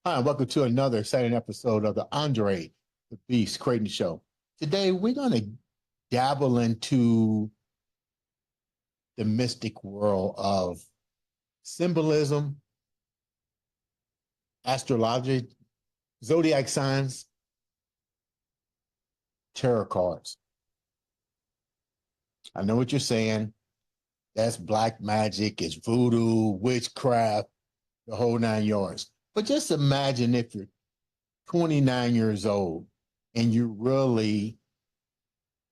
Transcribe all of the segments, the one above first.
Hi, and welcome to another exciting episode of the Andre The Beast Crayton Show. Today, we're going to dabble into the mystic world of symbolism, astrology, zodiac signs, tarot cards. I know what you're saying. That's black magic, it's voodoo, witchcraft, the whole nine yards. But just imagine if you're 29 years old and you really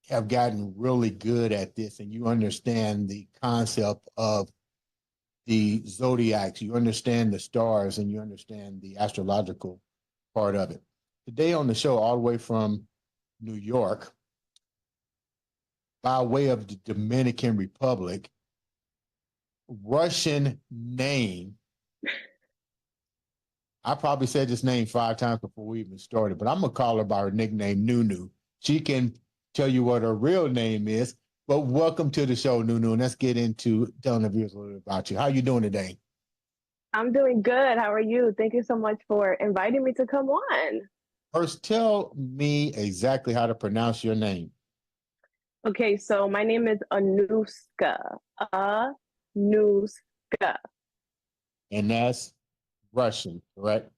have gotten really good at this and you understand the concept of the zodiacs, you understand the stars, and you understand the astrological part of it. Today on the show, all the way from New York, by way of the Dominican Republic, Russian name. I probably said this name 5 times before we even started, but I'm going to call her by her nickname, Nunu. She can tell you what her real name is, but welcome to the show, Nunu, and let's get into telling the viewers a little bit about you. How you doing today? I'm doing good. How are you? Thank you so much for inviting me to come on. First, tell me exactly how to pronounce your name. Okay, so my name is Anuska. Anuska. And that's Russian, correct?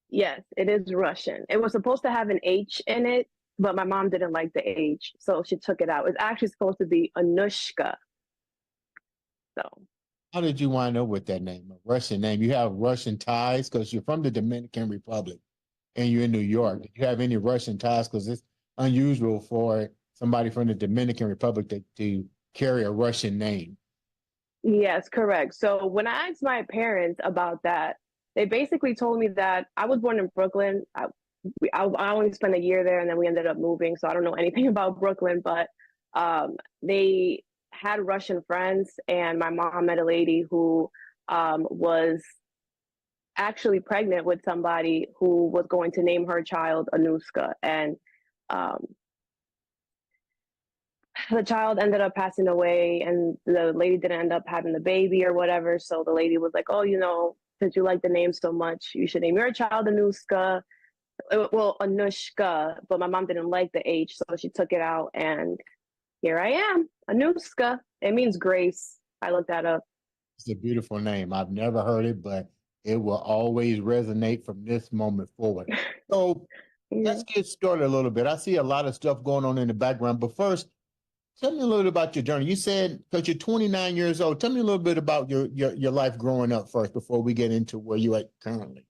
Yes, it is Russian. It was supposed to have an H in it, but my mom didn't like the H, so she took it out. It's actually supposed to be Anushka. So, How did you wind up with that name, a Russian name? You have Russian ties because you're from the Dominican Republic and you're in New York. Did you have any Russian ties? Because it's unusual for somebody from the Dominican Republic to carry a Russian name. yes, correct. So when I asked my parents about that, they basically told me that I was born in Brooklyn. I only spent a year there and then we ended up moving. So I don't know anything about Brooklyn, but they had Russian friends, and my mom met a lady who was actually pregnant with somebody who was going to name her child Anuska. And um, the child ended up passing away, and the lady didn't end up having the baby or whatever. So the lady was like, oh, since you like the name so much, you should name your child Anuska. Well, Anushka, but my mom didn't like the H, so she took it out, and here I am, Anuska. It means grace. I looked that up. It's a beautiful name. I've never heard it, but it will always resonate from this moment forward. So Yeah. let's get started a little bit. I see a lot of stuff going on in the background, but first, tell me a little bit about your journey. You said because you're 29 years old. Tell me a little bit about your life growing up first before we get into where you're at currently.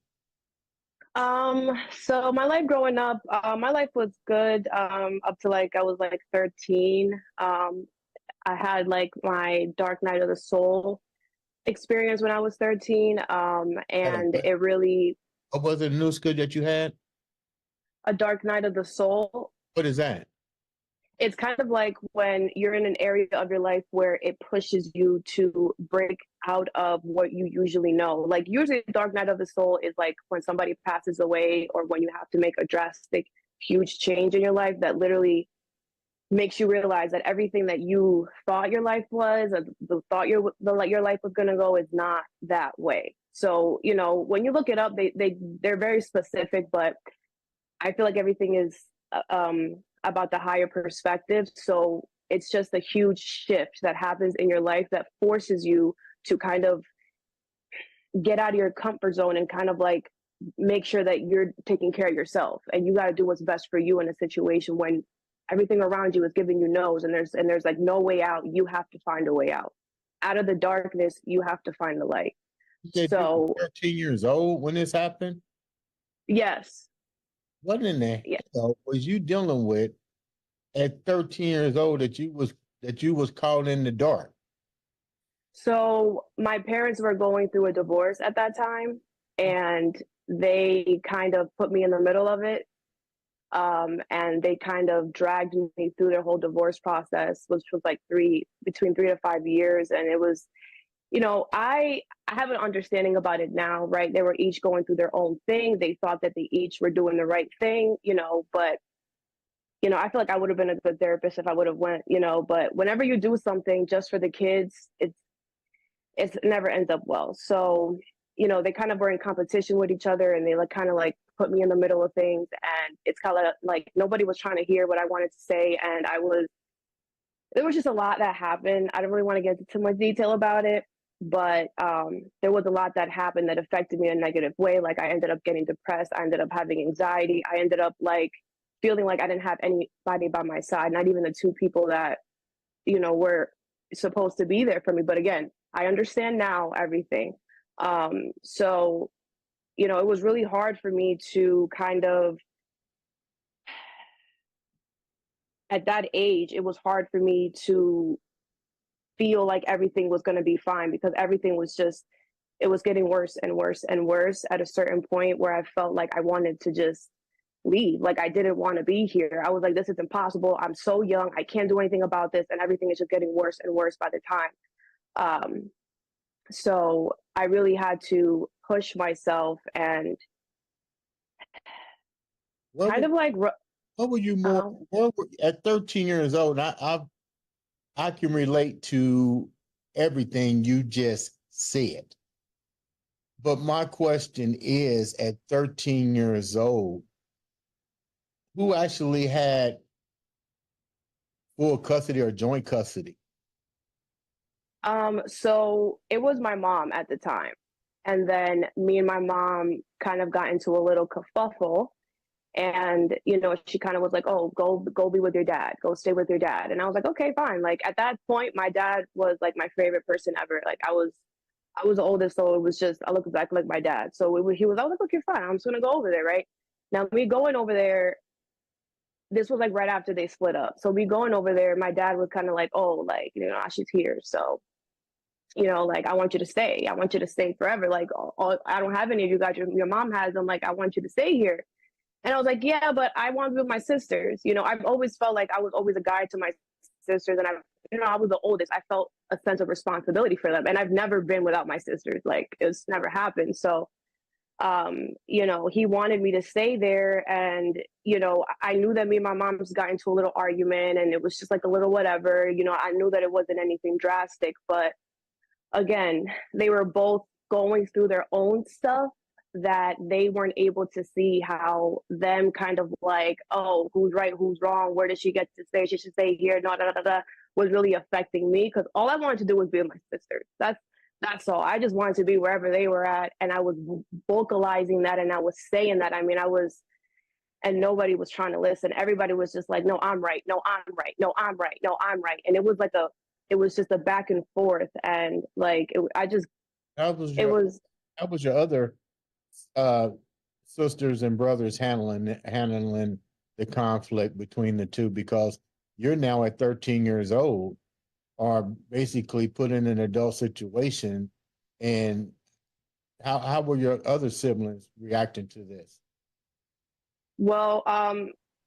So my life growing up, my life was good, up to like I was like 13. I had like my dark night of the soul experience when I was 13. And it really, What was it, news good that you had? a dark night of the soul. What is that? It's kind of like when you're in an area of your life where it pushes you to break out of what you usually know. Like usually dark night of the soul is like when somebody passes away or when you have to make a drastic, huge change in your life that literally makes you realize that everything that you thought your life was, or your life was gonna go, is not that way. So when you look it up, they're very specific, but I feel like everything is about the higher perspective. So it's just a huge shift that happens in your life that forces you to kind of get out of your comfort zone and kind of like make sure that you're taking care of yourself, and you got to do what's best for you in a situation when everything around you is giving you no's, and there's like no way out. You have to find a way out of the darkness. You have to find the light. You said you So were 13 years old when this happened? yes. What in the Yeah. hell was you dealing with at 13 years old that you was caught in the dark? So my parents were going through a divorce at that time, and they kind of put me in the middle of it. And they kind of dragged me through their whole divorce process, which was like between 3 to 5 years. And it was, I have an understanding about it now, right? They were each going through their own thing. They thought that they each were doing the right thing, but I feel like I would have been a good therapist if I would have went, but whenever you do something just for the kids, it never ends up well. So they kind of were in competition with each other, and they like kind of like put me in the middle of things, and it's kind of like nobody was trying to hear what I wanted to say, and there was just a lot that happened. I don't really want to get into too much detail about it, but there was a lot that happened that affected me in a negative way. Like I ended up getting depressed. I ended up having anxiety. I ended up like feeling like I didn't have anybody by my side, not even the two people that, were supposed to be there for me. But again, I understand now everything. So, it was really hard for me to kind of, at that age, it was hard for me to feel like everything was going to be fine, because everything was just, it was getting worse and worse and worse at a certain point where I felt like I wanted to just leave. Like I didn't want to be here. I was like, this is impossible. I'm so young. I can't do anything about this. And everything is just getting worse and worse by the time. So I really had to push myself and What kind were, of like, what were you more, um, at 13 years old? I can relate to everything you just said. But my question is, at 13 years old, who actually had full custody or joint custody? so it was my mom at the time. And then me and my mom kind of got into a little kerfuffle. And, she kind of was like, oh, go be with your dad, go stay with your dad. And I was like, okay, fine. Like at that point, my dad was like my favorite person ever. Like I was the oldest, so it was just, I looked exactly like my dad. So I was like, okay, fine, I'm just gonna go over there, right? Now me going over there, this was like right after they split up. So me going over there, my dad was kind of like, oh, like, she's here. So, like, I want you to stay. I want you to stay forever. Like, I don't have any of you guys. Your mom has them. Like, I want you to stay here. And I was like, yeah, but I want to be with my sisters. I've always felt like I was always a guide to my sisters. And I was the oldest. I felt a sense of responsibility for them. And I've never been without my sisters. Like, it's never happened. So, he wanted me to stay there. And, I knew that me and my mom just got into a little argument, and it was just like a little whatever. I knew that it wasn't anything drastic. But again, they were both going through their own stuff, that they weren't able to see how them kind of like, oh, who's right, who's wrong, where did she get to stay, she should stay here, no, da, da, da, da, was really affecting me, because all I wanted to do was be with my sisters. That's all. I just wanted to be wherever they were at, and I was vocalizing that, and I was saying that. I mean, and nobody was trying to listen. Everybody was just like, no, I'm right, no, I'm right, no, I'm right, no, I'm right. And it was just a back and forth, and like How was it your was. how was your other uh sisters and brothers handling the conflict between the two? Because you're now at 13 years old, are basically put in an adult situation, and how were your other siblings reacting to this? Well,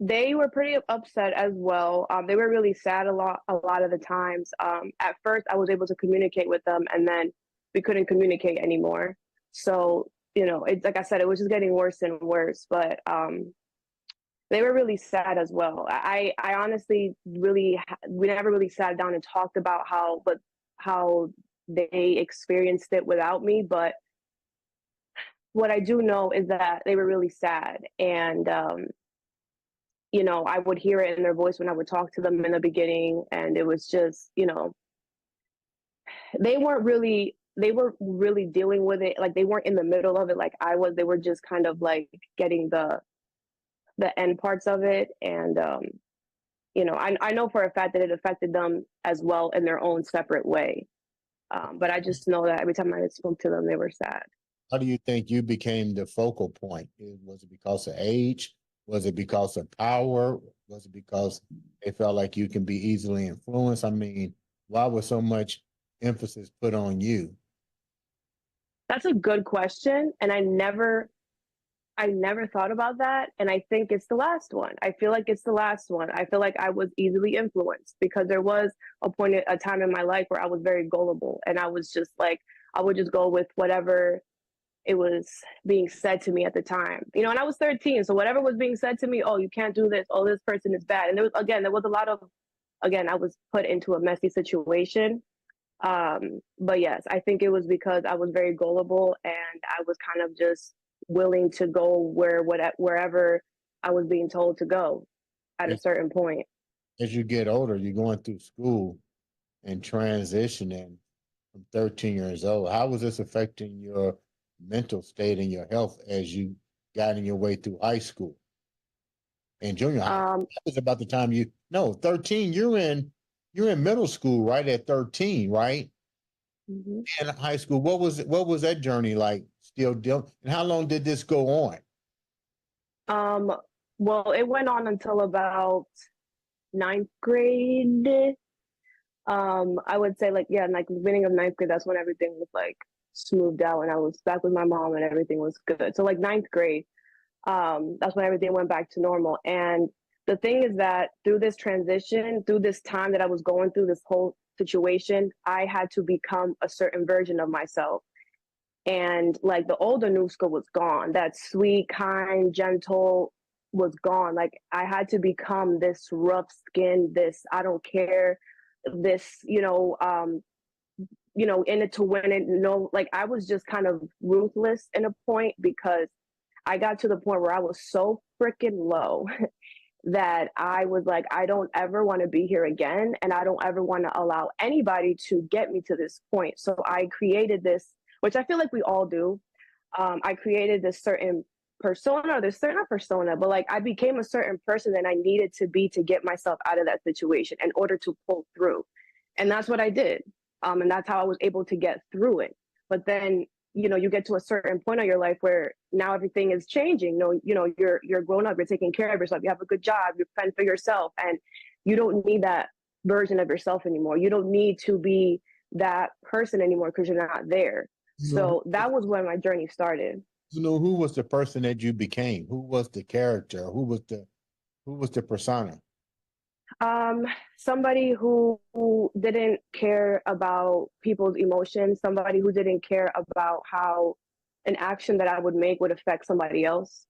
they were pretty upset as well. They were really sad a lot of the times. At first, I was able to communicate with them, and then we couldn't communicate anymore. So, it's like I said, it was just getting worse and worse. But they were really sad as well. I honestly really, we never really sat down and talked about how they experienced it without me. But what I do know is that they were really sad, and I would hear it in their voice when I would talk to them in the beginning, and it was just, they were really dealing with it. Like they weren't in the middle of it like I was. They were just kind of like getting the end parts of it, and I know for a fact that it affected them as well in their own separate way. But I just know that every time I spoke to them, they were sad. How do you think you became the focal point? Was it because of age? Was it because of power? Was it because they felt like you can be easily influenced? I mean, why was so much emphasis put on you? That's a good question, and I never thought about that, and I think it's the last one. I feel like it's the last one. I feel like I was easily influenced, because there was a time in my life where I was very gullible, and I was just like, I would just go with whatever it was being said to me at the time. And I was 13, so whatever was being said to me, oh, you can't do this, oh, this person is bad. And there was a lot of, again, I was put into a messy situation. But yes, I think it was because I was very gullible and I was kind of just willing to go wherever I was being told to go at a As, certain point. as you get older, you're going through school and transitioning from 13 years old. How was this affecting your mental state and your health as you got in your way through high school and junior high? Um, That was about the time you no 13. You're in middle school right at 13, right? mhm. In high school. What was that journey like? Still dealing, and how long did this go on? um, well, it went on until about ninth grade. I would say like yeah, like the beginning of ninth grade, that's when everything was like smoothed out and I was back with my mom and everything was good. So like ninth grade, that's when everything went back to normal. And the thing is that through this transition, through this time that I was going through this whole situation, I had to become a certain version of myself. And like the older Anuska was gone. That sweet, kind, gentle was gone. Like I had to become this rough skin, this I don't care, this, in it to win it. No, like I was just kind of ruthless in a point because I got to the point where I was so freaking low that I was like, I don't ever want to be here again. And I don't ever want to allow anybody to get me to this point. So I created this, which I feel like we all do. I created this certain persona, or this certain not persona, but like I became a certain person that I needed to be to get myself out of that situation in order to pull through. And that's what I did. And that's how I was able to get through it. But then you get to a certain point of your life where now everything is changing. You're grown up, you're taking care of yourself, you have a good job, you're fending for yourself, and you don't need that version of yourself anymore. You don't need to be that person anymore because you're not there. You know, So that was when my journey started. who was the person that you became? Who was the character? Who was the persona? Um, Somebody who didn't care about people's emotions, somebody who didn't care about how an action that I would make would affect somebody else.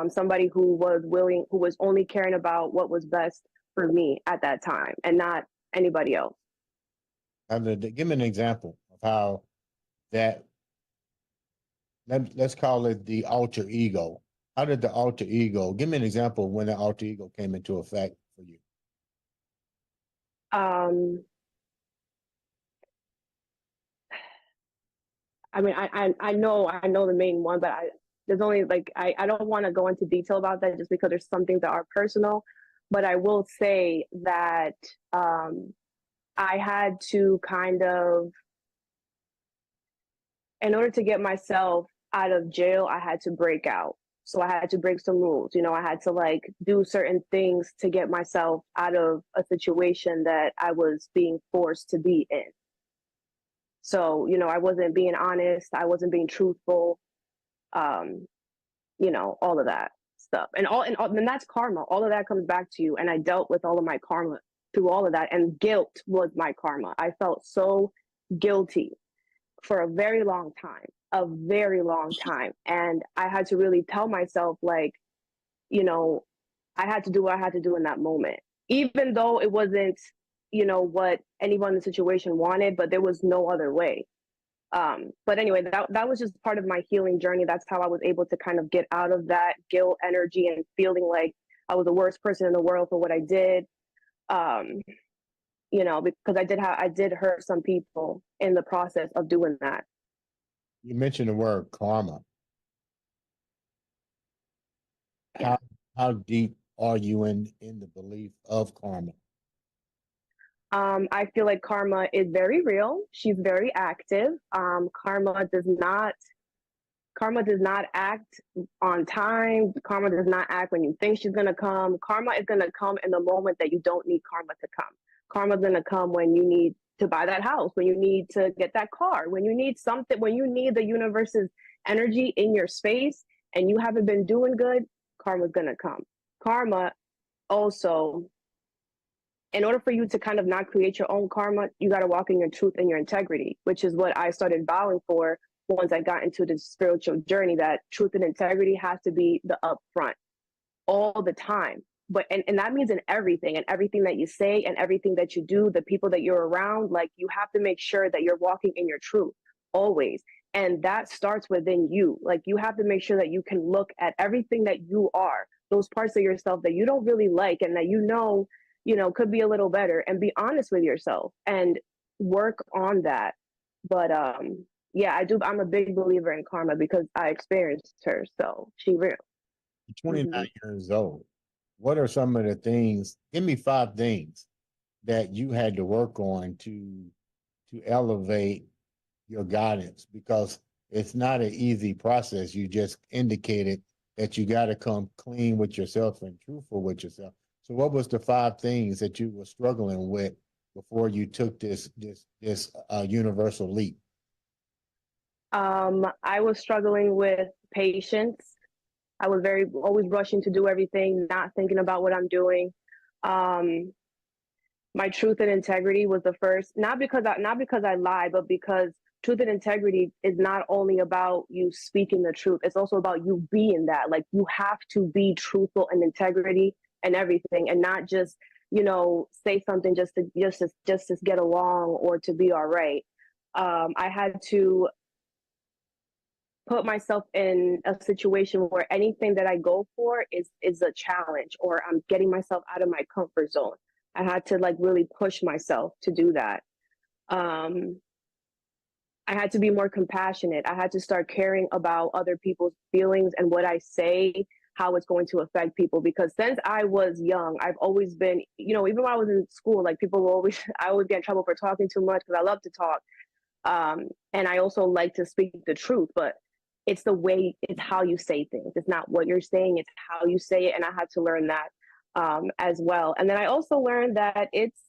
Somebody who was only caring about what was best for me at that time and not anybody else. Give me an example of how that. Let's call it the alter ego. How did the alter ego? Give me an example of when the alter ego came into effect for you. Um, I mean, I know the main one, but there's only like I don't want to go into detail about that just because there's some things that are personal. But I will say that I had to kind of, in order to get myself out of jail, I had to break out. So I had to break some rules. I had to like do certain things to get myself out of a situation that I was being forced to be in. So, I wasn't being honest, I wasn't being truthful, um, all of that stuff. And that's karma. All of that comes back to you. And I dealt with all of my karma through all of that. And guilt was my karma. I felt so guilty for a very long time, a very long time. And I had to really tell myself, like, you know, I had to do what I had to do in that moment, even though it wasn't, what anyone in the situation wanted, but there was no other way. But anyway, that was just part of my healing journey. That's how I was able to kind of get out of that guilt energy and feeling like I was the worst person in the world for what I did. Um, because I did hurt some people in the process of doing that. You mentioned the word karma. Yeah. How deep are you in the belief of karma? I feel like karma is very real. She's very active. Karma does not act on time. Karma does not act when you think she's going to come. Karma is going to come in the moment that you don't need karma to come. Karma is going to come when you need to buy that house, when you need to get that car, when you need something, when you need the universe's energy in your space and you haven't been doing good, karma is going to come. Karma also, in order for you to kind of not create your own karma, you got to walk in your truth and your integrity, which is what I started vowing for once I got into this spiritual journey, that truth and integrity has to be the upfront all the time. but and that means in everything, and everything that you say and everything that you do, the people that you're around, like you have to make sure that you're walking in your truth always. And that starts within you. Like you have to make sure that you can look at everything that you are, those parts of yourself that you don't really like and that could be a little better, and be honest with yourself and work on that. But yeah, I do. I'm a big believer in karma because I experienced her, so she real. You're 29 Hmm. years old. What are some of the things? Give me five things that you had to work on to elevate your guidance, because it's not an easy process. You just indicated that you got to come clean with yourself and truthful with yourself. So what was the five things that you were struggling with before you took this universal leap? I was struggling with patience. I was very always rushing to do everything, not thinking about what I'm doing. Um, my truth and integrity was the first, not because I lied, but because truth and integrity is not only about you speaking the truth, it's also about you being that. Like you have to be truthful and integrity and everything, and not just say something just to get along or to be all right. I had to put myself in a situation where anything that I go for is a challenge, or I'm getting myself out of my comfort zone. I had to like really push myself to do that. Um, I had to be more compassionate. I had to start caring about other people's feelings and what I say, how it's going to affect people. Because since I was young, I've always been, even when I was in school, like people will always, I always get in trouble for talking too much because I love to talk. And I also like to speak the truth, but it's how you say things. It's not what you're saying, it's how you say it. And I had to learn that as well. And then I also learned that it's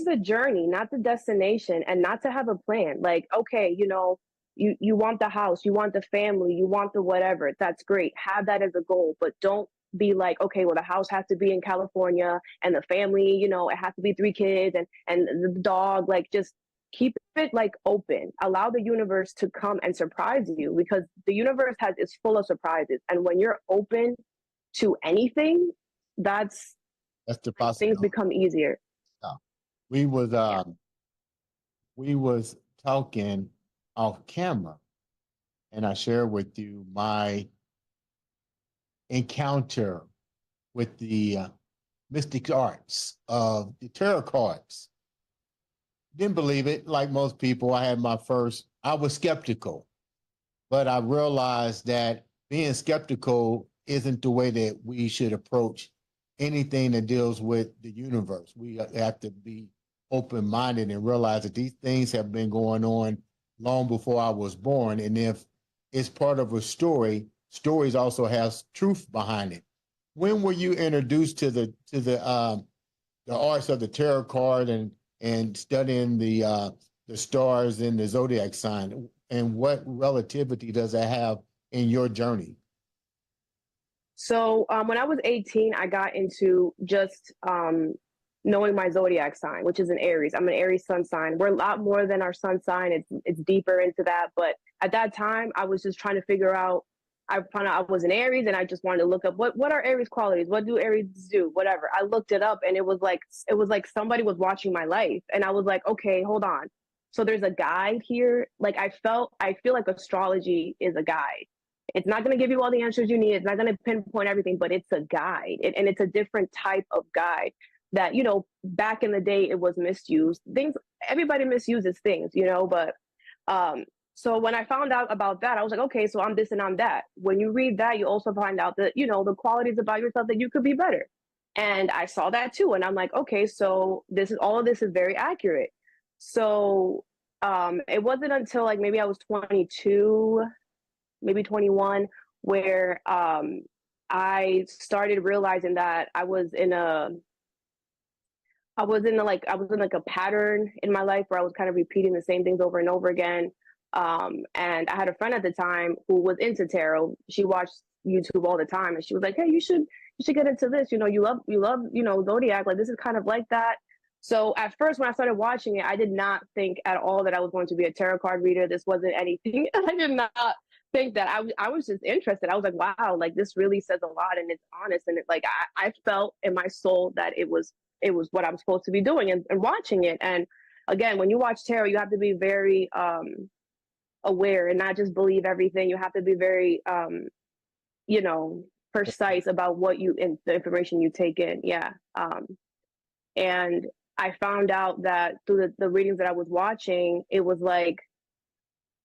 the journey, not the destination, and not to have a plan. Like, okay, you want the house, you want the family, you want the whatever. That's great. Have that as a goal, but don't be like, okay, well, the house has to be in California and the family, it has to be 3 kids and the dog. Like, just keep it like open. Allow the universe to come and surprise you, because the universe is full of surprises. And when you're open to anything, that's That's the things possibility. become easier. Yeah. We was Yeah. we was talking off camera, and I shared with you my encounter with the mystic arts of the tarot cards. Didn't believe it, like most people. I was skeptical, but I realized that being skeptical isn't the way that we should approach anything that deals with the universe. We have to be open minded and realize that these things have been going on long before I was born. And if it's part of a story, stories also has truth behind it. When were you introduced to the arts of the tarot card and studying the stars and the zodiac sign, and what relativity does that have in your journey? So when I was 18, I got into just knowing my zodiac sign, which is an Aries. I'm an Aries sun sign. We're a lot more than our sun sign. It's deeper into that. But at that time, I was just trying to figure out. I found out I was an Aries, and I just wanted to look up what are Aries qualities. What do Aries do? Whatever. I looked it up, and it was like somebody was watching my life, and I was like, okay, hold on. So there's a guide here. Like I feel like astrology is a guide. It's not going to give you all the answers you need. It's not going to pinpoint everything, but it's a guide. And it's a different type of guide that, back in the day, it was misused. Everybody misuses things, but so when I found out about that, I was like, okay, so I'm this and I'm that. When you read that, you also find out that, the qualities about yourself that you could be better. And I saw that too. And I'm like, okay, so all of this is very accurate. So it wasn't until like maybe I was 22, maybe 21, where I started realizing that I was in like a pattern in my life where I was kind of repeating the same things over and over again. And I had a friend at the time who was into tarot. She watched YouTube all the time, and she was like, "Hey, you should get into this. You love zodiac. Like this is kind of like that." So at first, when I started watching it, I did not think at all that I was going to be a tarot card reader. This wasn't anything. I did not think that I was just interested. I was like, wow, like this really says a lot and it's honest. And it, like I felt in my soul that it was what I'm supposed to be doing and watching it. And again, when you watch tarot, you have to be very aware and not just believe everything. You have to be very you know, precise about what you in the information you take in. Yeah. And I found out that through the readings that I was watching, it was like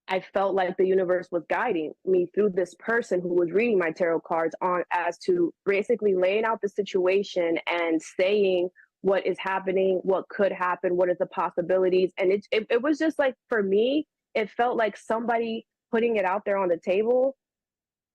I felt like the universe was guiding me through this person who was reading my tarot cards on as to basically laying out the situation and saying what is happening, what could happen, what is the possibilities. And it was just like, for me, it felt like somebody putting it out there on the table.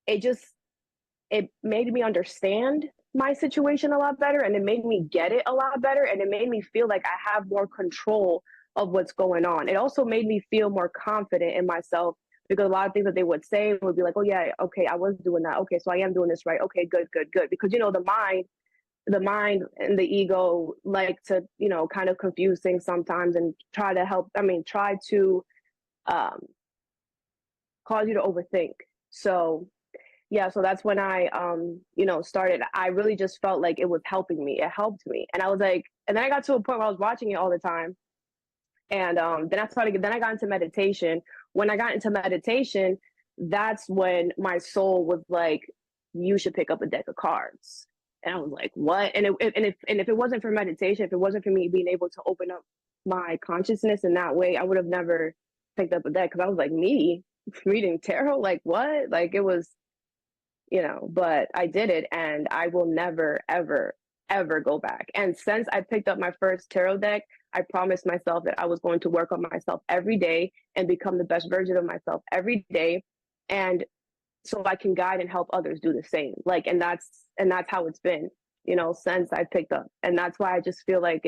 It made me understand my situation a lot better, and it made me get it a lot better, and it made me feel like I have more control of what's going on. It also made me feel more confident in myself, because a lot of things that they would say would be like, oh yeah, okay, I was doing that, okay, so I am doing this right, okay, good, good, good. Because the mind and the ego like to, kind of confuse things sometimes and try to help, try to um cause you to overthink. So yeah, so that's when I started. I really just felt like it was helping me. It helped me. And I was like, and then I got to a point where I was watching it all the time. And then I got into meditation. When I got into meditation, that's when my soul was like, you should pick up a deck of cards. And I was like, what? And if it wasn't for meditation, if it wasn't for me being able to open up my consciousness in that way, I would have never picked up a deck, because I was like, me reading tarot, like what? Like it was, but I did it, and I will never, ever, ever go back. And since I picked up my first tarot deck, I promised myself that I was going to work on myself every day and become the best version of myself every day. And so I can guide and help others do the same. Like, and that's how it's been, since I picked up. And that's why I just feel like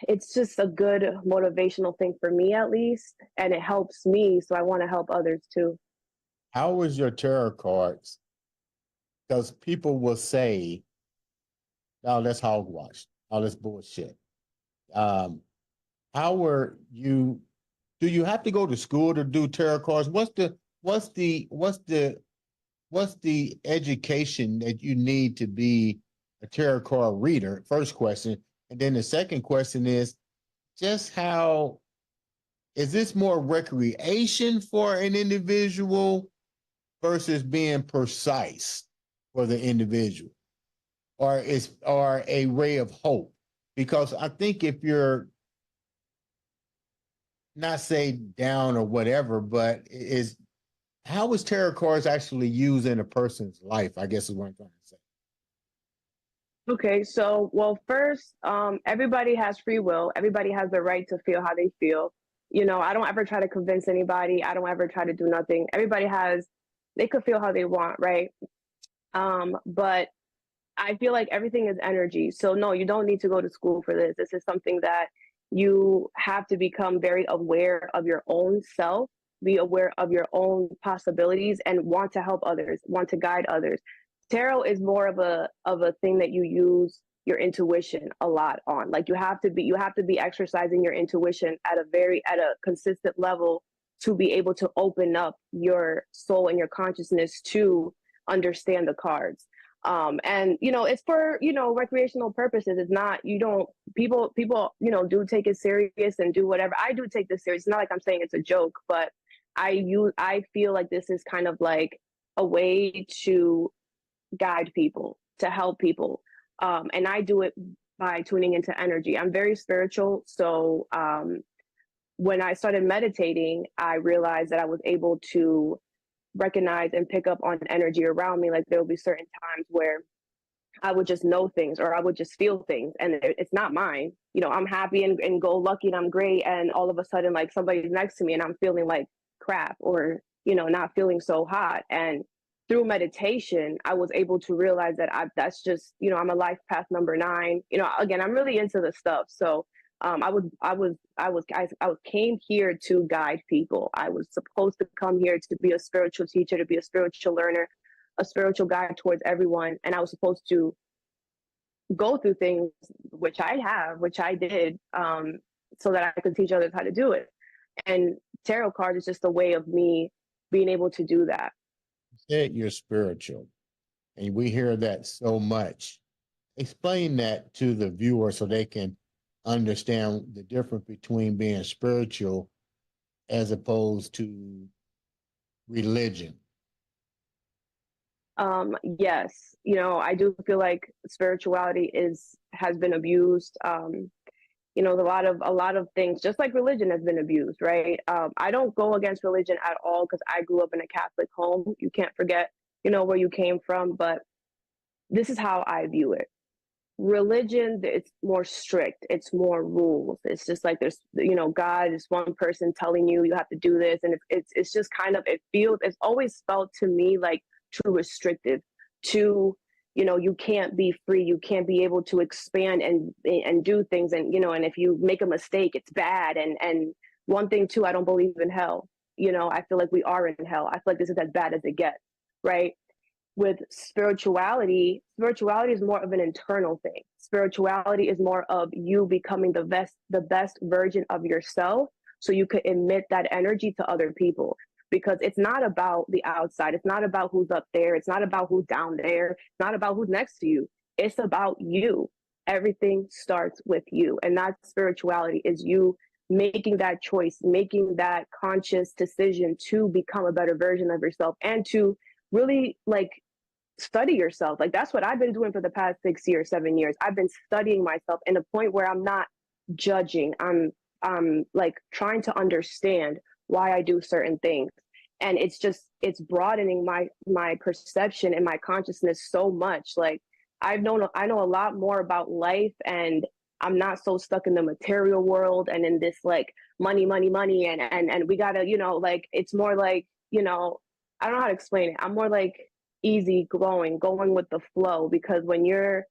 it's just a good motivational thing for me, at least. And it helps me. So I want to help others too. How was your tarot cards? Because people will say, "Oh, that's hogwash. Oh, that's bullshit." Um, how were you? Do you have to go to school to do tarot cards? What's the education that you need to be a tarot card reader? First question, and then the second question is just how is this more recreation for an individual versus being precise for the individual, or a ray of hope? Because I think if you're not say down or whatever, but is how is tarot cards actually used in a person's life, I guess is what I'm trying to say. Okay, so well, first, everybody has free will. Everybody has the right to feel how they feel. I don't ever try to convince anybody. I don't ever try to do nothing. They could feel how they want, right? But I feel like everything is energy. So no, you don't need to go to school for this. This is something that you have to become very aware of your own self, be aware of your own possibilities, and want to help others, want to guide others. Tarot is more of a thing that you use your intuition a lot on. Like you have to be exercising your intuition at a consistent level to be able to open up your soul and your consciousness to understand the cards. And it's for recreational purposes. It's not, you don't, people do take it serious and do whatever. I do take this serious. It's not like I'm saying it's a joke, but I feel like this is kind of like a way to guide people, to help people. And I do it by tuning into energy. I'm very spiritual. So when I started meditating, I realized that I was able to recognize and pick up on energy around me. Like there will be certain times where I would just know things, or I would just feel things, and it's not mine. I'm happy and go lucky and I'm great, and all of a sudden like somebody's next to me and I'm feeling like crap, or not feeling so hot. And through meditation, I was able to realize that that's just, I'm a life path number 9. Again, I'm really into the stuff. So I came here to guide people. I was supposed to come here to be a spiritual teacher, to be a spiritual learner, a spiritual guide towards everyone. And I was supposed to go through things, which I did, so that I could teach others how to do it. And tarot cards is just a way of me being able to do that. You said you're spiritual, and we hear that so much. Explain that to the viewer so they can understand the difference between being spiritual as opposed to religion. Yes, I do feel like spirituality has been abused. A lot of things, just like religion, has been abused, right? I don't go against religion at all because I grew up in a Catholic home. You can't forget, where you came from, but this is how I view it. Religion, it's more strict, it's more rules. It's just like there's, God is one person telling you you have to do this, and it's just kind of, it's always felt to me like too restrictive, too, you can't be free, you can't be able to expand and do things, and and if you make a mistake, it's bad. And one thing too, I don't believe in hell. I feel like we are in hell. I feel like this is as bad as it gets, right? With spirituality is more of an internal thing. Spirituality is more of you becoming the best version of yourself, so you could emit that energy to other people. Because it's not about the outside. It's not about who's up there. It's not about who's down there. It's not about who's next to you. It's about you. Everything starts with you. And that spirituality is you making that choice, making that conscious decision to become a better version of yourself and to really study yourself. Like that's what I've been doing for the past 6 years, 7 years. I've been studying myself in a point where I'm not judging. I'm like trying to understand why I do certain things. And it's broadening my perception and my consciousness so much. Like I know a lot more about life, and I'm not so stuck in the material world and in this like money, and we gotta, it's more like, I don't know how to explain it. I'm more like easy going with the flow, because when you're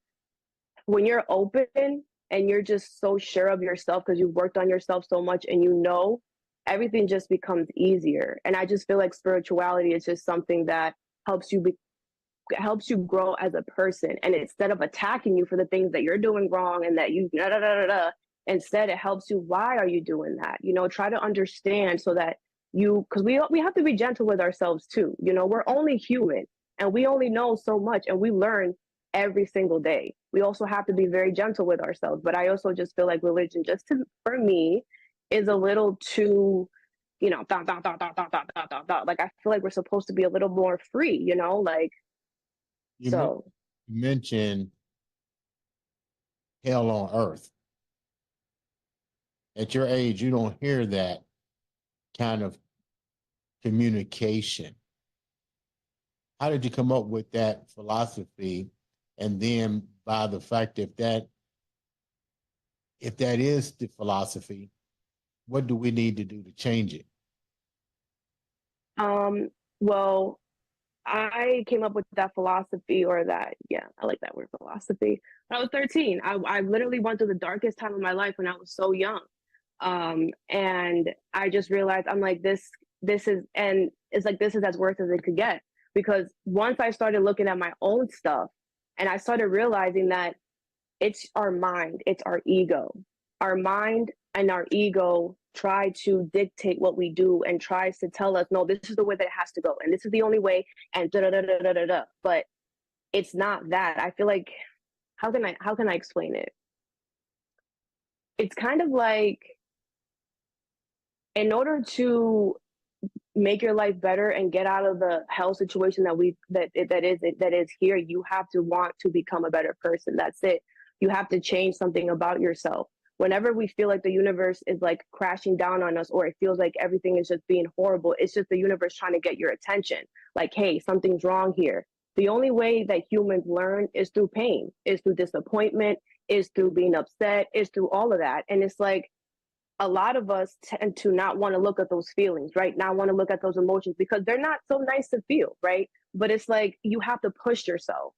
open and you're just so sure of yourself because you've worked on yourself so much, and everything just becomes easier. And I just feel like spirituality is just something that helps you grow as a person. And instead of attacking you for the things that you're doing wrong and that you instead it helps you, why are you doing that? Try to understand, so that because we have to be gentle with ourselves too. We're only human, and we only know so much, and we learn every single day. We also have to be very gentle with ourselves. But I also just feel like religion, for me, is a little too, dot, dot, dot, dot, dot, dot, dot, dot, dot. Like I feel like we're supposed to be a little more free, like You so. mentioned hell on earth. At your age, you don't hear that kind of communication. How did you come up with that philosophy? And then by the fact if that is the philosophy, what do we need to do to change it? Well, I came up with that philosophy, or that, yeah, I like that word, philosophy. When I was 13, I literally went through the darkest time of my life when I was so young. And I just realized, I'm like, this is, and it's like, this is as worse as it could get. Because once I started looking at my own stuff, and I started realizing that it's our mind, it's our ego. Our mind and our ego try to dictate what we do and tries to tell us, no, this is the way that it has to go, and this is the only way, and da da da da da da da. But it's not that. I feel like, how can I explain it? It's kind of like, in order to make your life better and get out of the hell situation that is here, you have to want to become a better person. That's it. You have to change something about yourself. Whenever we feel like the universe is like crashing down on us, or it feels like everything is just being horrible, it's just the universe trying to get your attention. Like, hey, something's wrong here. The only way that humans learn is through pain, is through disappointment, is through being upset, is through all of that. And it's like, a lot of us tend to not want to look at those feelings, right? Not want to look at those emotions because they're not so nice to feel, right? But it's like, you have to push yourself,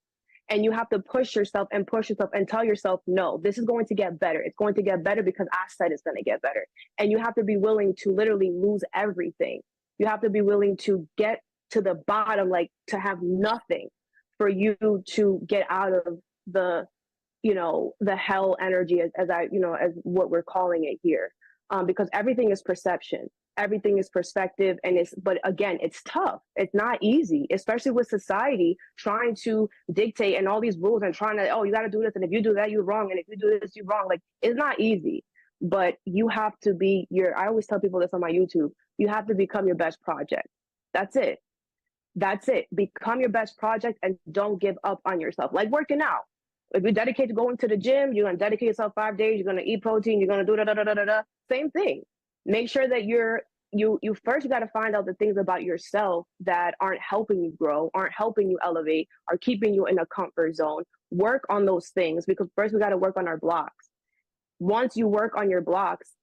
and you have to push yourself and push yourself and tell yourself, no, this is going to get better. It's going to get better because I said it's going to get better. And you have to be willing to literally lose everything. You have to be willing to get to the bottom, like to have nothing, for you to get out of the, the hell energy, as what we're calling it here. Because everything is perception. everything is perspective, and but again, it's tough. It's not easy, especially with society trying to dictate and all these rules and trying to, oh, you got to do this, and if you do that, you're wrong, and if you do this, you're wrong. Like, it's not easy, but you have to be I always tell people this on my YouTube, you have to become your best project. That's it. That's it. Become your best project and don't give up on yourself. Like working out. If you dedicate to going to the gym, you're going to dedicate yourself 5 days, you're going to eat protein, you're going to do da-da-da-da-da-da. Same thing. Make sure that you first, you got to find out the things about yourself that aren't helping you grow, aren't helping you elevate, are keeping you in a comfort zone. Work on those things, because first we got to work on our blocks. Once you work on your blocks,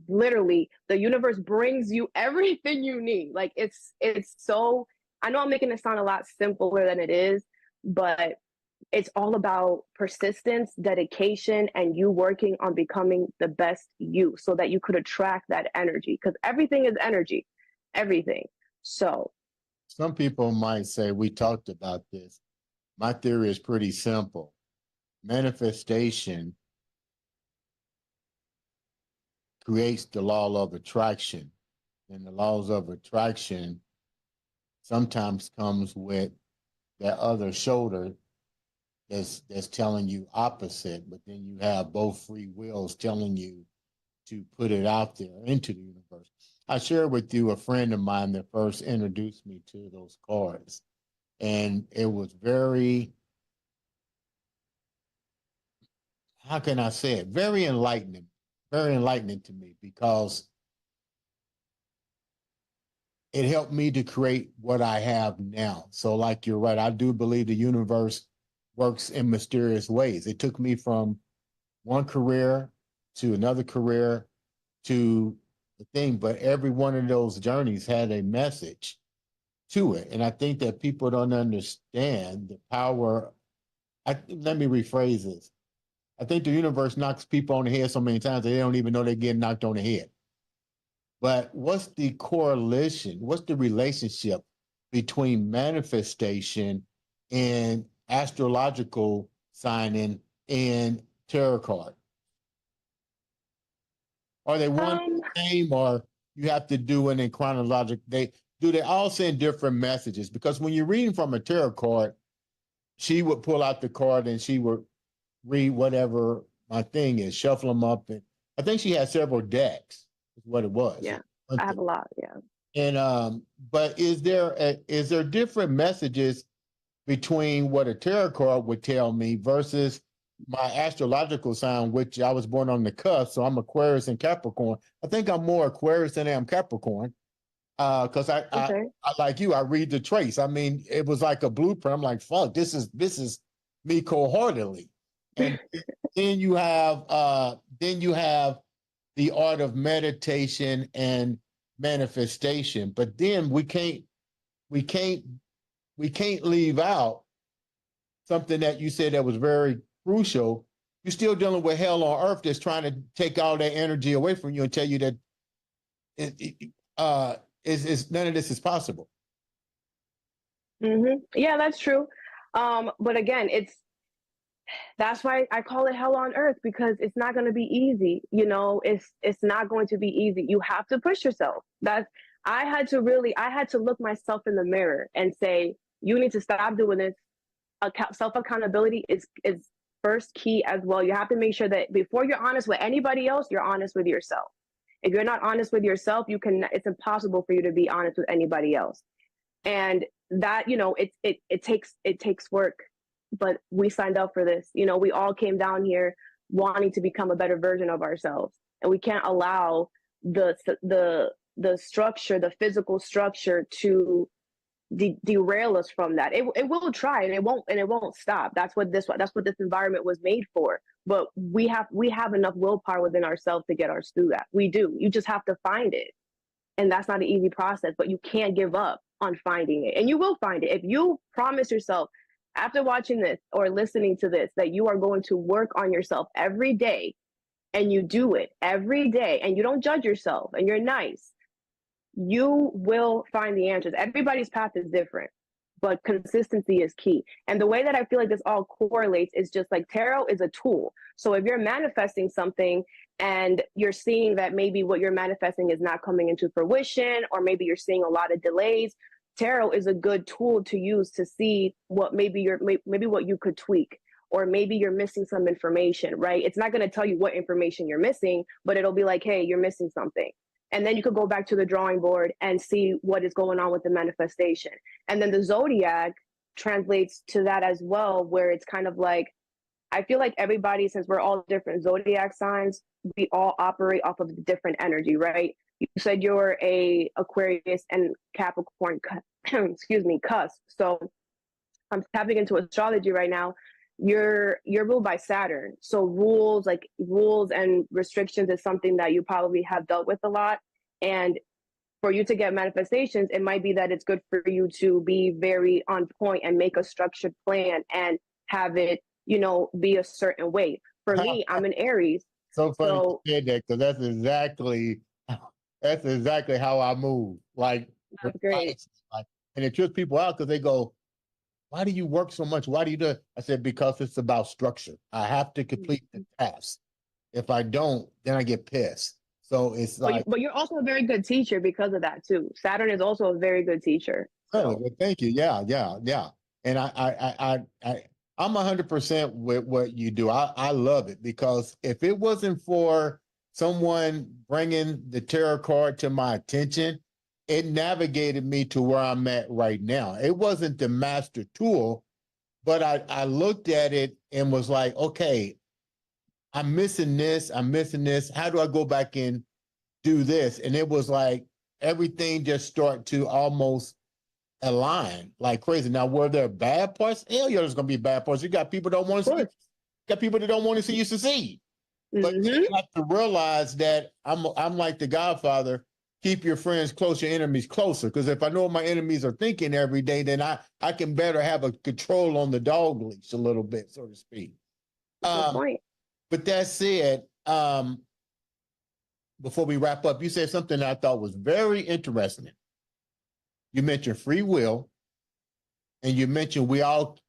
literally the universe brings you everything you need. Like, it's so, I know I'm making it sound a lot simpler than it is, but it's all about persistence, dedication, and you working on becoming the best you so that you could attract that energy, because everything is energy, everything. So some people might say, we talked about this. My theory is pretty simple. Manifestation creates the law of attraction, and the laws of attraction sometimes comes with that other shoulder that's telling you opposite, but then you have both free wills telling you to put it out there into the universe. I shared with you a friend of mine that first introduced me to those cards, and it was very, how can I say it? Very enlightening to me, because it helped me to create what I have now. So like, you're right, I do believe the universe works in mysterious ways. It took me from one career to another career to the thing, but every one of those journeys had a message to it. And I think that people don't understand the power. Let me rephrase this. I think the universe knocks people on the head so many times that they don't even know they're getting knocked on the head. But what's the correlation? What's the relationship between manifestation and astrological signing and tarot card? Are they one and the same, or you have to do it in chronological? They all send different messages? Because when you're reading from a tarot card, she would pull out the card and she would read whatever my thing is, shuffle them up, and I think she had several decks. Is what it was. yeah, I have a lot. Yeah. And but is there different messages between what a tarot card would tell me versus my astrological sign, which I was born on the cusp, so I'm Aquarius and Capricorn. I think I'm more Aquarius than I am Capricorn, because I like you, I read the trace. I mean, it was like a blueprint. I'm like, fuck, this is me cold-heartedly. And then you have the art of meditation and manifestation, but then we can't leave out something that you said that was very crucial. You're still dealing with hell on earth that's trying to take all that energy away from you and tell you that none of this is possible. Mm-hmm. Yeah, that's true. But again, that's why I call it hell on earth, because it's not going to be easy. You know, it's not going to be easy. You have to push yourself. I had to look myself in the mirror and say, you need to stop doing this. Self-accountability is first key as well. You have to make sure that before you're honest with anybody else, you're honest with yourself. If you're not honest with yourself, it's impossible for you to be honest with anybody else. And that, you know, it takes work, but we signed up for this. You know, we all came down here wanting to become a better version of ourselves, and we can't allow the structure, the physical structure, to derail us from that. It will try, and it won't stop. That's what this environment was made for. But we have enough willpower within ourselves to get us through that. We do. You just have to find it, and that's not an easy process. But you can't give up on finding it, and you will find it if you promise yourself after watching this or listening to this that you are going to work on yourself every day, and you do it every day, and you don't judge yourself, and you're nice. You will find the answers. Everybody's path is different. but consistency is key. And the way that I feel like this all correlates is just like tarot is a tool. So if you're manifesting something and you're seeing that maybe what you're manifesting is not coming into fruition, or maybe you're seeing a lot of delays, tarot is a good tool to use to see what maybe what you could tweak, or maybe you're missing some information, right? It's not going to tell you what information you're missing, but it'll be like, hey, you're missing something. And then you could go back to the drawing board and see what is going on with the manifestation. And then the zodiac translates to that as well, where it's kind of like, I feel like everybody, since we're all different zodiac signs, we all operate off of different energy, right? You said you're a Aquarius and Capricorn, excuse me, cusp. So I'm tapping into astrology right now. You're ruled by Saturn. So rules and restrictions is something that you probably have dealt with a lot. And for you to get manifestations, it might be that it's good for you to be very on point and make a structured plan and have it, be a certain way. For me, I'm an Aries. So funny you said that, because that's exactly how I move. Like, that's great. And it trips people out because they go, why do you work so much? Why do you do it? I said, because it's about structure. I have to complete the task. If I don't, then I get pissed. So it's like, but you're also a very good teacher because of that too. Saturn is also a very good teacher. So. Well, thank you. Yeah. And I'm 100% with what you do. I love it, because if it wasn't for someone bringing the tarot card to my attention, it navigated me to where I'm at right now. It wasn't the master tool, but I looked at it and was like, okay, I'm missing this. How do I go back and do this? And it was like everything just started to almost align like crazy. Now, were there bad parts? Hell yeah, there's gonna be bad parts. You got people that don't want to see. Got people that don't want to see you succeed. But you have to realize that I'm like the Godfather. Keep your friends close, your enemies closer. Because if I know what my enemies are thinking every day, then I can better have a control on the dog leash a little bit, so to speak. Good point. But that said, before we wrap up, you said something that I thought was very interesting. You mentioned free will, and you mentioned we all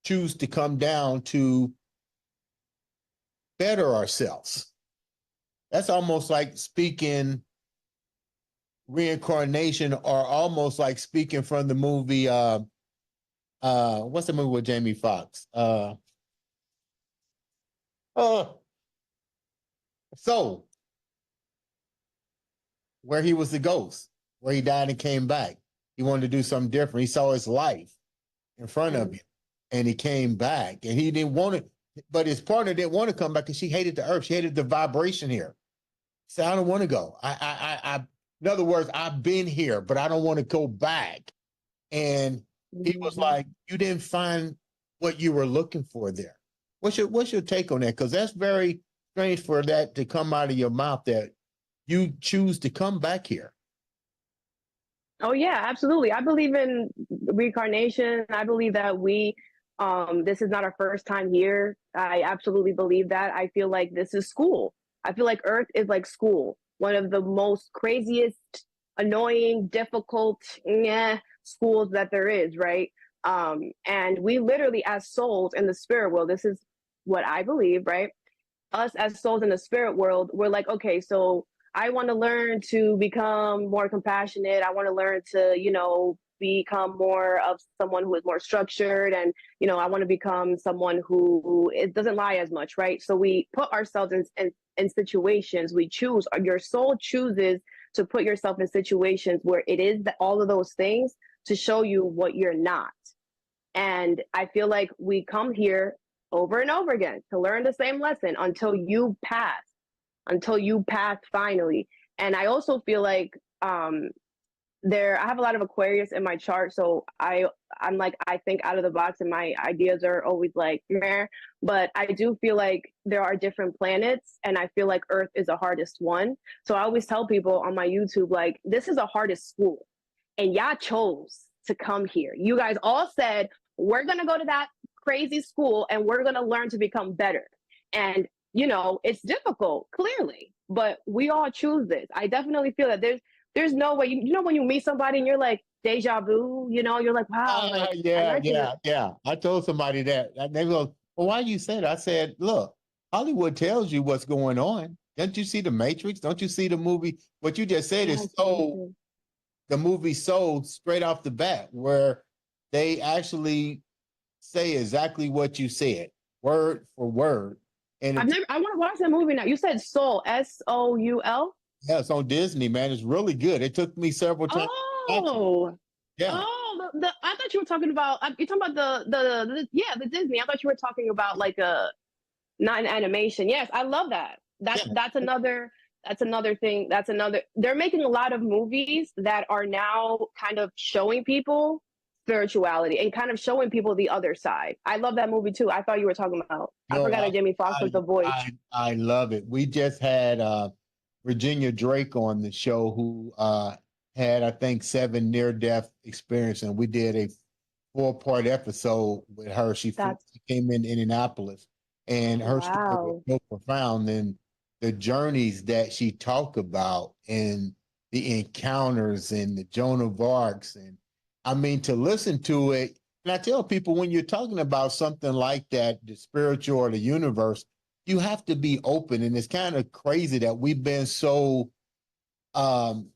choose to come down to better ourselves. That's almost like speaking reincarnation, or almost like speaking from the movie, what's the movie with Jamie Foxx? So, where he was the ghost, where he died and came back. He wanted to do something different. He saw his life in front of him, and he came back, and he didn't want it. But his partner didn't want to come back because she hated the earth. She hated the vibration here. He said, I don't want to go. In other words, I've been here, but I don't want to go back. And he was like, you didn't find what you were looking for there. What's your take on that? Because that's very strange for that to come out of your mouth, that you choose to come back here. Oh yeah, absolutely. I believe in reincarnation. I believe that this is not our first time here. I absolutely believe that. I feel like this is school. I feel like Earth is like school. One of the most craziest, annoying, difficult schools that there is, right? And we literally, as souls in the spirit world, this is what I believe, right? Us as souls in the spirit world, we're like, okay, so I want to learn to become more compassionate. I want to learn to, become more of someone who is more structured. And, I want to become someone who it doesn't lie as much, right? So we put ourselves in situations. Your soul chooses to put yourself in situations where it is all of those things to show you what you're not. And I feel like we come here over and over again to learn the same lesson until you pass finally. And I also feel like I have a lot of Aquarius in my chart, so I'm like, I think out of the box, and my ideas are always like meh. But I do feel like there are different planets, and I feel like Earth is the hardest one. So I always tell people on my YouTube, like, this is the hardest school, and y'all chose to come here. You guys all said, we're gonna go to that crazy school and we're gonna learn to become better. And it's difficult, clearly, but we all choose this. I definitely feel that there's no way, when you meet somebody and you're like, deja vu, you know, you're like, wow, like I Yeah, mentioned yeah, yeah. I told somebody that, and they go, "Well, why you say that?" I said, "Look, Hollywood tells you what's going on. Don't you see the Matrix? Don't you see the movie? What you just said yes, is so the movie sold straight off the bat, where they actually say exactly what you said, word for word, and I've it, never I want to watch that movie now. You said Soul, Soul. yeah, it's on Disney, man. It's really good. It took me several times to watch it. Oh, Yeah, oh, the I thought you were talking about you're talking about the yeah, the Disney. I thought you were talking about like a not an animation. Yes, I love that. yeah. That's another thing. That's another they're making a lot of movies that are now kind of showing people spirituality and kind of showing people the other side. I love that movie too. I thought you were talking about. I No, forgot that Jamie Foxx was the voice. I love it. We just had Virginia Drake on the show, who had, I think, 7 near-death experience, and we did a 4-part episode with her. That's She came in Indianapolis, and her story was wow. so profound, and the journeys that she talked about, and the encounters, and the Joan of Arcs, and I mean, to listen to it. And I tell people, when you're talking about something like that, the spiritual or the universe, you have to be open. And it's kind of crazy that um,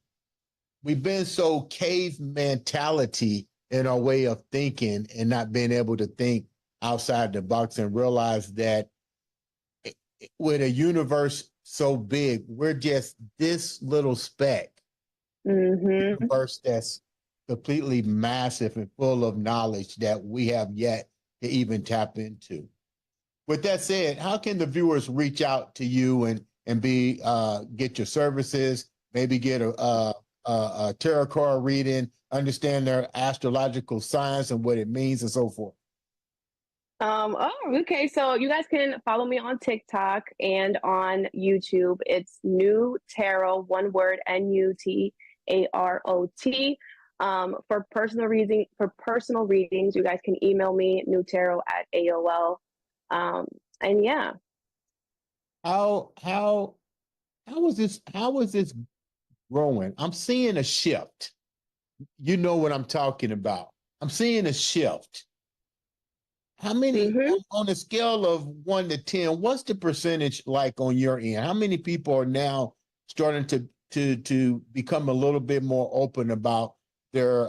we've been so cave mentality in our way of thinking, and not being able to think outside the box and realize that with a universe so big, we're just this little speck, Mm-hmm. universe that's completely massive and full of knowledge that we have yet to even tap into. With that said, how can the viewers reach out to you and be get your services, maybe get a tarot card reading, understand their astrological science and what it means, and so forth? Oh, okay. So you guys can follow me on TikTok and on YouTube. It's New Tarot, one word, NUTAROT. For personal readings, you guys can email me newtarot at AOL. And yeah. How how how is this growing? I'm seeing a shift. You know what I'm talking about. I'm seeing a shift. How many, Mm-hmm. on a scale of 1 to 10, what's the percentage like on your end? How many people are now starting to become a little bit more open about their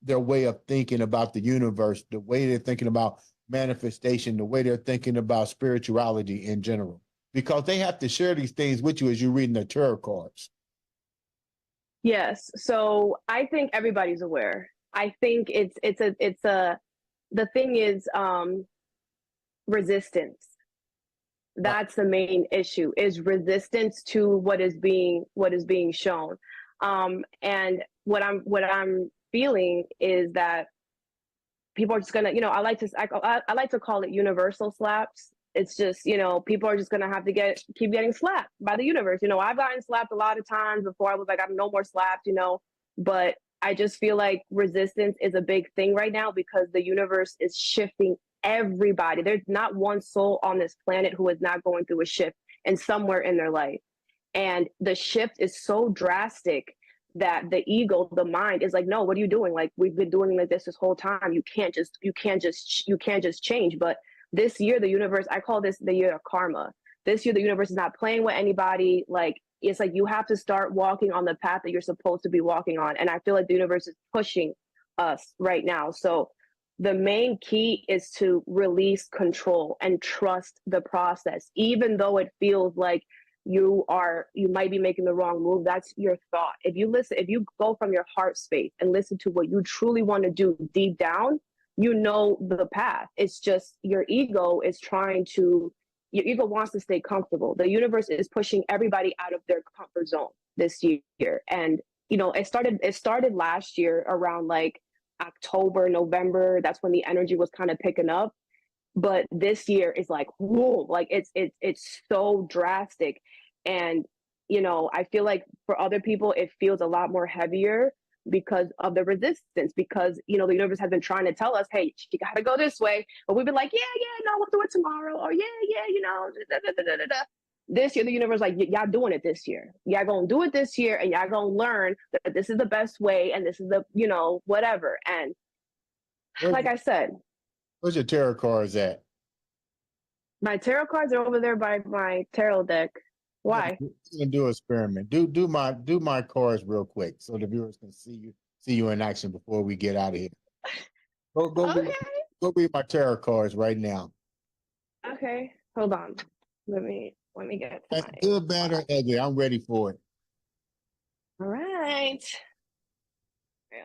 way of thinking about the universe, the way they're thinking about manifestation, the way they're thinking about spirituality in general? Because they have to share these things with you as you're reading the tarot cards. Yes. So I think everybody's aware. I think it's a the thing is resistance. Right. That's the main issue, is resistance to what is being shown. And what I'm feeling is that people are just gonna, you know, I like to call it universal slaps. It's just, you know, people are just gonna have to keep getting slapped by the universe. You know, I've gotten slapped a lot of times before. I was like, I'm no more slapped, you know, but I just feel like resistance is a big thing right now because the universe is shifting everybody. There's not one soul on this planet who is not going through a shift and somewhere in their life. And the shift is so drastic that the ego, the mind, is like, no, what are you doing? Like, we've been doing like this whole time. You can't just change. But this year, the universe, I call this the year of karma. This year, the universe is not playing with anybody. Like, it's like you have to start walking on the path that you're supposed to be walking on. And I feel like the universe is pushing us right now. So the main key is to release control and trust the process, even though it feels like you might be making the wrong move. That's your thought. If you go from your heart space and listen to what you truly want to do deep down, you know the path. It's just your ego is your ego wants to stay comfortable. The universe is pushing everybody out of their comfort zone this year. And you know, it started last year around like October, November. That's when the energy was kind of picking up. But this year is like, whoa, like it's so drastic. And you know, I feel like for other people it feels a lot more heavier because of the resistance, because you know the universe has been trying to tell us, hey, you gotta go this way, but we've been like, yeah, no, we'll do it tomorrow, or yeah, you know, da, da, da, da, da. this year the universe like y'all doing it this year. Y'all gonna do it this year, and y'all gonna learn that this is the best way, and this is the whatever. And Where's, like I said, where's your tarot cards at? my tarot cards are over there by my tarot deck. Why? We're gonna do an experiment. Do my cards real quick so the viewers can see you in action before we get out of here. Okay. Go read my tarot cards right now. Okay. Hold on. Let me get to my Good, bad, or ugly. I'm ready for it. All right.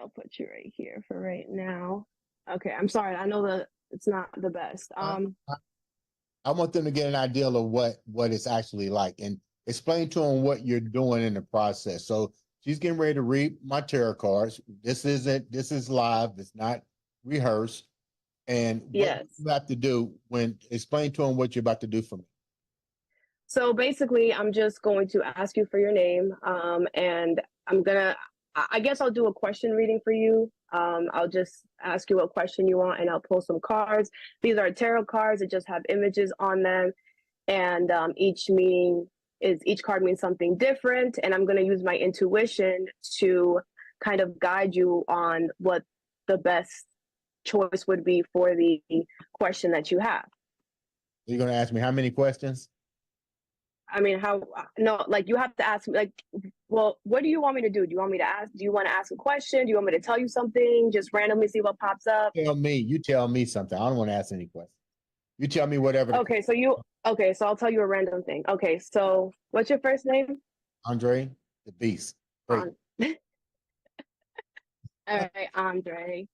I'll put you right here for right now. Okay, I'm sorry. I know that it's not the best. I want them to get an idea of what it's actually like and explain to them what you're doing in the process. So she's getting ready to read my tarot cards. This is live. It's not rehearsed. And yes. what you have to do explain to them what you're about to do for me. So basically, I'm just going to ask you for your name, and I guess I'll do a question reading for you. I'll just ask you what question you want, and I'll pull some cards. These are tarot cards that just have images on them, and each card means something different. And I'm going to use my intuition to kind of guide you on what the best choice would be for the question that you have. You're going to ask me how many questions? I mean, like you have to ask me, like, well, what do you want me to do? Do you want to ask a question? Do you want me to tell you something? Just randomly see what pops up? You tell me something. I don't want to ask any questions. You tell me whatever. Okay, so I'll tell you a random thing. Okay, so what's your first name? Andre the Beast Crayton. All right, Andre.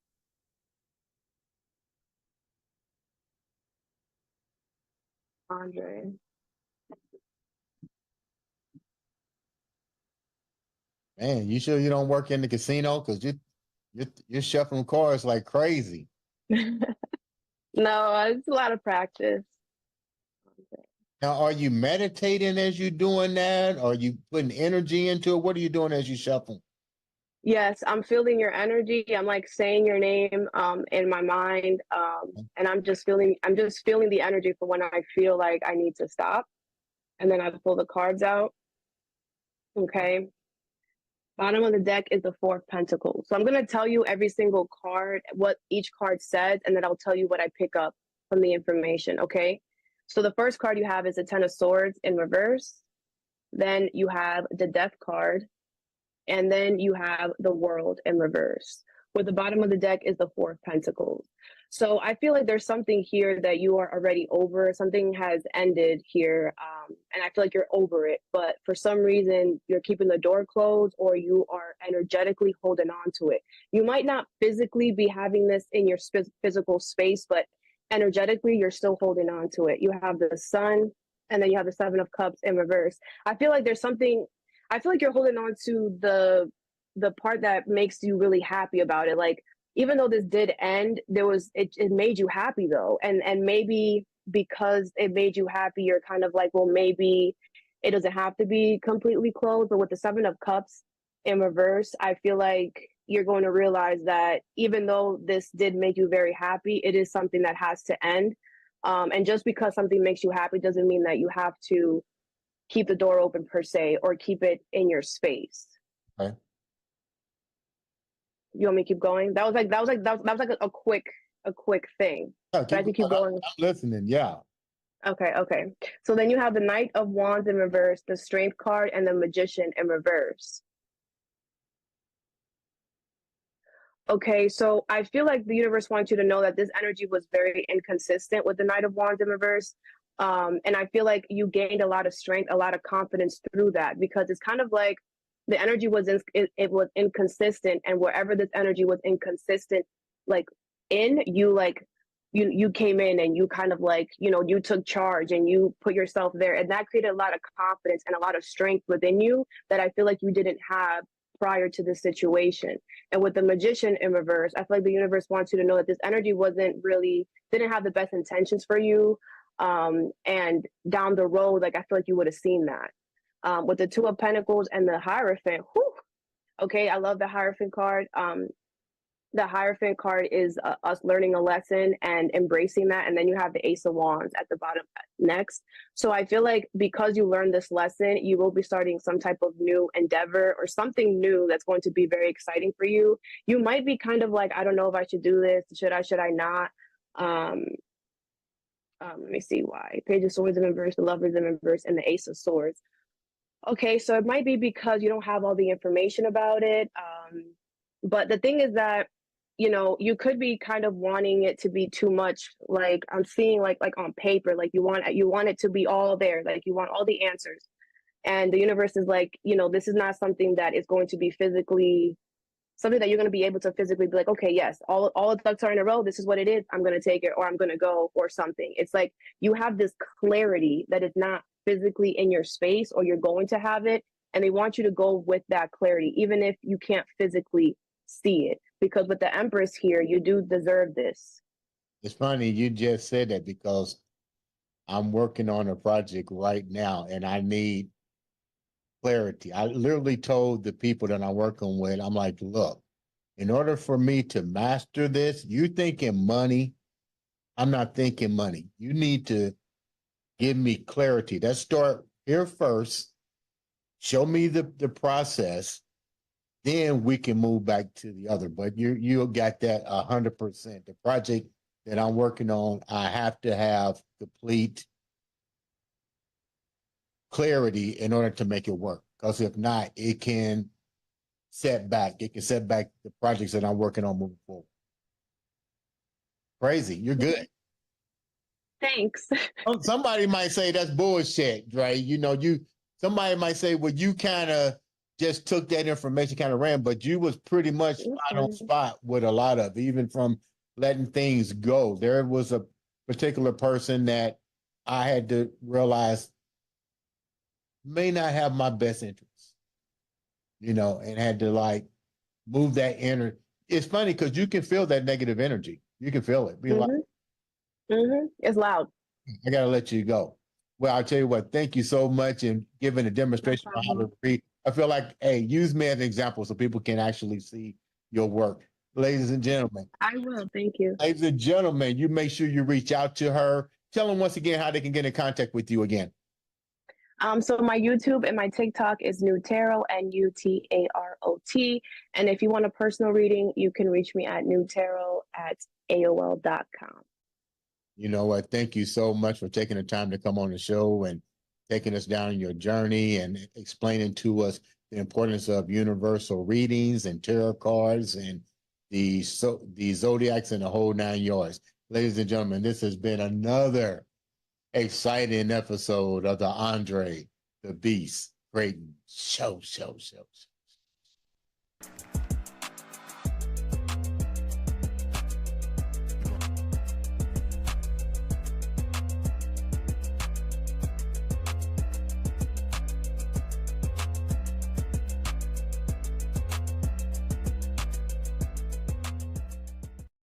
Andre. Man, you sure you don't work in the casino? Because you're shuffling cards like crazy. No, it's a lot of practice. Now, are you meditating as you're doing that? Are you putting energy into it? What are you doing as you shuffle? Yes, I'm feeling your energy. I'm like saying your name in my mind, and I'm just feeling the energy for when I feel like I need to stop, and then I pull the cards out. Okay. Bottom of the deck is the Four of Pentacles. So I'm going to tell you every single card, what each card says, and then I'll tell you what I pick up from the information. Okay. So the first card you have is the Ten of Swords in reverse. Then you have the Death card. And then you have the World in reverse. Where the bottom of the deck is the Four of Pentacles. So I feel like there's something here that you are already over. Something has ended here. And I feel like you're over it. But for some reason, you're keeping the door closed or you are energetically holding on to it. You might not physically be having this in your physical space, but energetically, you're still holding on to it. You have the Sun, and then you have the Seven of Cups in reverse. I feel like you're holding on to the part that makes you really happy about it. Like, even though this did end, it made you happy though. And maybe because it made you happy, you're kind of like, well, maybe it doesn't have to be completely closed. But with the Seven of Cups in reverse, I feel like you're going to realize that even though this did make you very happy, it is something that has to end. And just because something makes you happy doesn't mean that you have to keep the door open per se or keep it in your space. Okay. You want me to keep going? That was like a quick thing. Yeah, I can keep going. I'm listening. Yeah. Okay. So then you have the Knight of Wands in reverse, the Strength card, and the Magician in reverse. Okay, so I feel like the universe wants you to know that this energy was very inconsistent with the Knight of Wands in reverse. And I feel like you gained a lot of strength, a lot of confidence through that, because it's kind of like the energy was it was inconsistent, and wherever this energy was inconsistent, like you came in and you kind of like, you took charge and you put yourself there, and that created a lot of confidence and a lot of strength within you that I feel like you didn't have prior to this situation. And with the Magician in reverse, I feel like the universe wants you to know that this energy didn't have the best intentions for you. And down the road, like, I feel like you would have seen that. With the Two of Pentacles and the Hierophant, whew, okay, I love the Hierophant card. The Hierophant card is us learning a lesson and embracing that. And then you have the Ace of Wands at the bottom next. So I feel like because you learned this lesson, you will be starting some type of new endeavor or something new that's going to be very exciting for you. You might be kind of like, I don't know if I should do this. Should I not? Um, let me see why. Page of Swords in reverse, the Lovers in reverse, and the Ace of Swords. Okay, so it might be because you don't have all the information about it. But the thing is that, you know, you could be kind of wanting it to be too much. Like I'm seeing like on paper, like you want it to be all there, like you want all the answers. And the universe is like, you know, this is not something that is going to be physically something that you're going to be able to physically be like, okay, yes, all the ducks are in a row. This is what it is. I'm going to take it, or I'm going to go, or something. It's like you have this clarity that is not physically in your space, or you're going to have it, and they want you to go with that clarity, even if you can't physically see it. Because with the Empress here, you do deserve this. It's funny you just said that because I'm working on a project right now and I need clarity. I literally told the people that I'm working with, I'm like, look, in order for me to master this, you thinking money, I'm not thinking money. You need to give me clarity. Let's start here first. Show me the process, then we can move back to the other. But you got that 100%. The project that I'm working on, I have to have complete clarity in order to make it work. Because if not, it can set back. It can set back the projects that I'm working on moving forward. Crazy. You're good. Thanks. Somebody might say that's bullshit, right? You know, somebody might say, well, you kind of just took that information, kind of ran, but you was pretty much spot on spot with a lot of, even from letting things go. There was a particular person that I had to realize may not have my best interests, you know, and had to like move that energy. It's funny because you can feel that negative energy. You can feel it. Be like, It's loud. I gotta let you go. Well, I'll tell you what, thank you so much and giving a demonstration on how to read. I feel like, hey, use me as an example so people can actually see your work. Ladies and gentlemen. I will. Thank you. Ladies and gentlemen, you make sure you reach out to her. Tell them once again how they can get in contact with you again. So my YouTube and my TikTok is Nutarot, Nutarot. And if you want a personal reading, you can reach me at nutarot@aol.com. You know what? Thank you so much for taking the time to come on the show and taking us down your journey and explaining to us the importance of universal readings and tarot cards and the zodiacs and the whole 9 yards. Ladies and gentlemen, this has been another exciting episode of the Andre the Beast Crayton show.